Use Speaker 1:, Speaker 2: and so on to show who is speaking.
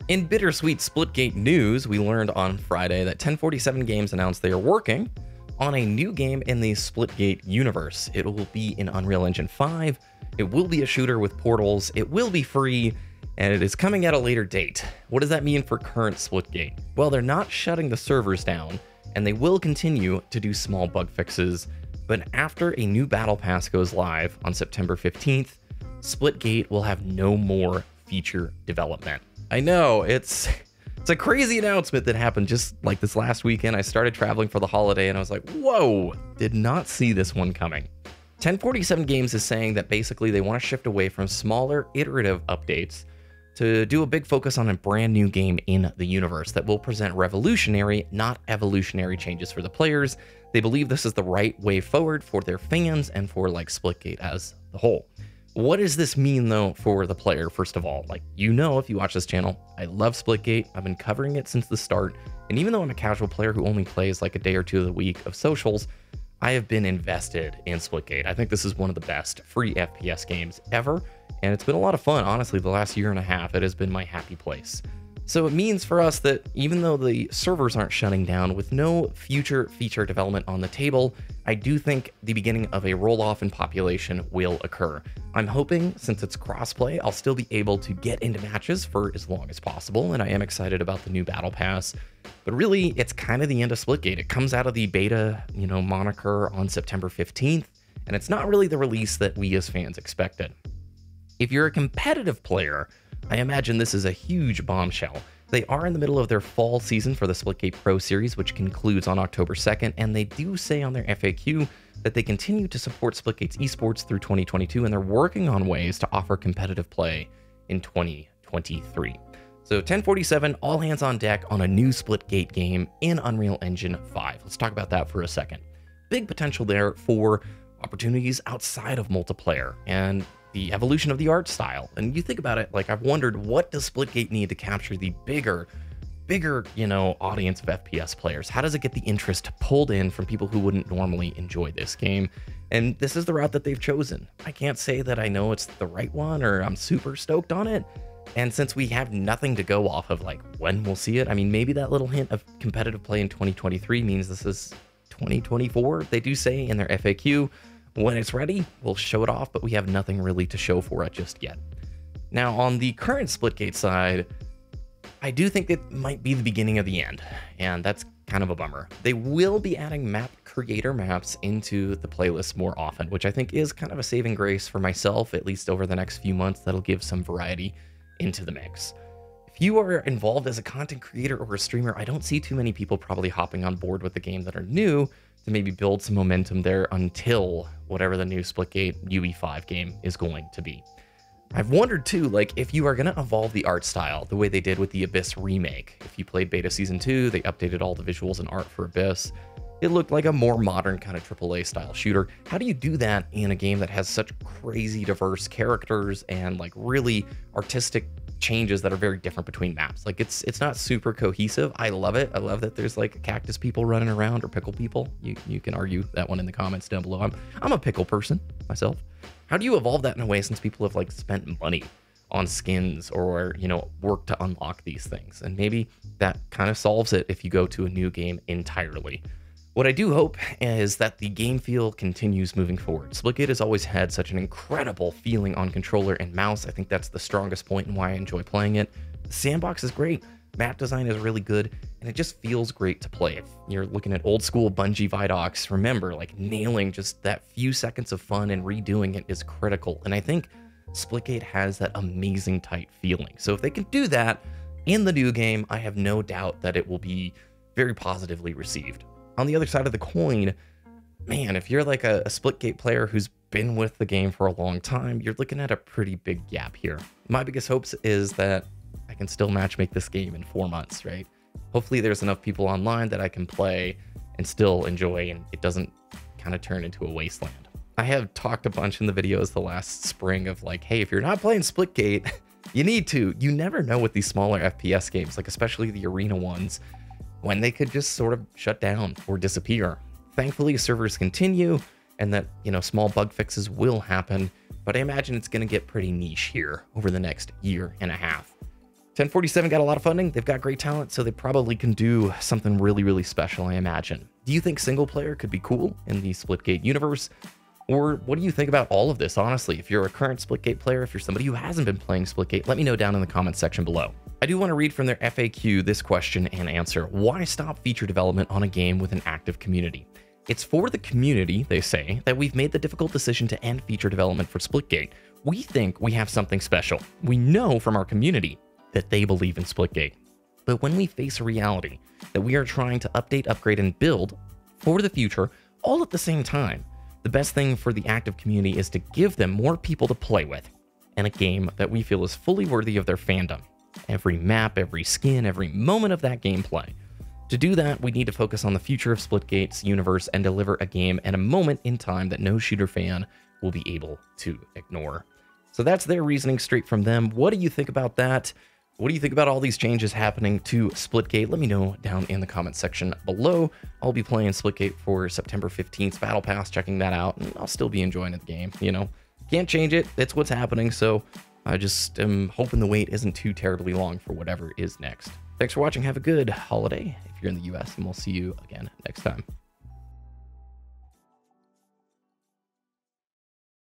Speaker 1: In bittersweet Splitgate news, we learned on Friday that 1047 Games announced they are working on a new game in the Splitgate universe. It will be in Unreal Engine 5, it will be a shooter with portals, it will be free, and it is coming at a later date. What does that mean for current Splitgate? Well, they're not shutting the servers down, and they will continue to do small bug fixes, but after a new battle pass goes live on September 15th, Splitgate will have no more feature development. I know, it's a crazy announcement that happened just like this last weekend. I started traveling for the holiday and I was like, whoa, did not see this one coming. 1047 Games is saying that basically they want to shift away from smaller iterative updates to do a big focus on a brand new game in the universe that will present revolutionary, not evolutionary changes for the players. They believe this is the right way forward for their fans and for like Splitgate as the whole. What does this mean, though, for the player, first of all? Like, you know, if you watch this channel, I love Splitgate. I've been covering it since the start. And even though I'm a casual player who only plays like a day or two of the week of socials, I have been invested in Splitgate. I think this is one of the best free FPS games ever. And it's been a lot of fun. Honestly, the last year and a half, it has been my happy place. So it means for us that even though the servers aren't shutting down, with no future feature development on the table, I do think the beginning of a roll-off in population will occur. I'm hoping, since it's crossplay, I'll still be able to get into matches for as long as possible, and I am excited about the new Battle Pass. But really, it's kind of the end of Splitgate. It comes out of the beta, moniker on September 15th, and it's not really the release that we as fans expected. If you're a competitive player, I imagine this is a huge bombshell. They are in the middle of their fall season for the Splitgate Pro Series, which concludes on October 2nd, and they do say on their FAQ that they continue to support Splitgate's esports through 2022, and they're working on ways to offer competitive play in 2023. So 1047, all hands on deck on a new Splitgate game in Unreal Engine 5. Let's talk about that for a second. Big potential there for opportunities outside of multiplayer and the evolution of the art style. And you think about it, like, I've wondered, what does Splitgate need to capture the bigger, audience of FPS players? How does it get the interest pulled in from people who wouldn't normally enjoy this game? And this is the route that they've chosen. I can't say that I know it's the right one or I'm super stoked on it. And since we have nothing to go off of, like, when we'll see it, I mean, maybe that little hint of competitive play in 2023 means this is 2024. They do say in their FAQ, when it's ready, we'll show it off, but we have nothing really to show for it just yet. Now, on the current Splitgate side, I do think it might be the beginning of the end, and that's kind of a bummer. They will be adding map creator maps into the playlist more often, which I think is kind of a saving grace for myself, at least over the next few months. That'll give some variety into the mix. If you are involved as a content creator or a streamer, I don't see too many people probably hopping on board with the game that are new to maybe build some momentum there until whatever the new Splitgate UE5 game is going to be. I've wondered too, like, if you are going to evolve the art style the way they did with the Abyss remake. If you played Beta Season 2, they updated all the visuals and art for Abyss. It looked like a more modern kind of AAA style shooter. How do you do that in a game that has such crazy diverse characters and like really artistic changes that are very different between maps? Like, it's not super cohesive. I love it. I love that there's like cactus people running around, or pickle people. You can argue that one in the comments down below. I'm a pickle person myself. How do you evolve that in a way, since people have like spent money on skins or work to unlock these things? And maybe that kind of solves it if you go to a new game entirely. What I do hope is that the game feel continues moving forward. Splitgate has always had such an incredible feeling on controller and mouse. I think that's the strongest point and why I enjoy playing it. The sandbox is great, map design is really good, and it just feels great to play. If you're looking at old school Bungie Vidocs, remember, like, nailing just that few seconds of fun and redoing it is critical. And I think Splitgate has that amazing tight feeling. So if they can do that in the new game, I have no doubt that it will be very positively received. On the other side of the coin, man, if you're like a Splitgate player who's been with the game for a long time, you're looking at a pretty big gap here. My biggest hopes is that I can still matchmake this game in 4 months, right? Hopefully there's enough people online that I can play and still enjoy, and it doesn't kind of turn into a wasteland. I have talked a bunch in the videos the last spring of like, hey, if you're not playing Splitgate, you need to. You never know with these smaller FPS games, like especially the arena ones, when they could just sort of shut down or disappear. Thankfully, servers continue, and that, small bug fixes will happen, but I imagine it's going to get pretty niche here over the next year and a half. 1047 got a lot of funding. They've got great talent, so they probably can do something really, really special, I imagine. Do you think single player could be cool in the Splitgate universe? Or what do you think about all of this, honestly? If you're a current Splitgate player, if you're somebody who hasn't been playing Splitgate, let me know down in the comments section below. I do want to read from their FAQ this question and answer. Why stop feature development on a game with an active community? It's for the community, they say, that we've made the difficult decision to end feature development for Splitgate. We think we have something special. We know from our community that they believe in Splitgate. But when we face a reality that we are trying to update, upgrade, and build for the future all at the same time, the best thing for the active community is to give them more people to play with and a game that we feel is fully worthy of their fandom. Every map, every skin, every moment of that gameplay. To do that, we need to focus on the future of Splitgate's universe and deliver a game and a moment in time that no shooter fan will be able to ignore. So that's their reasoning straight from them. What do you think about that? What do you think about all these changes happening to Splitgate? Let me know down in the comment section below. I'll be playing Splitgate for September 15th Battle Pass, checking that out, and I'll still be enjoying the game, you know. Can't change it. It's what's happening, so I just am hoping the wait isn't too terribly long for whatever is next. Thanks for watching. Have a good holiday if you're in the US, and we'll see you again next time.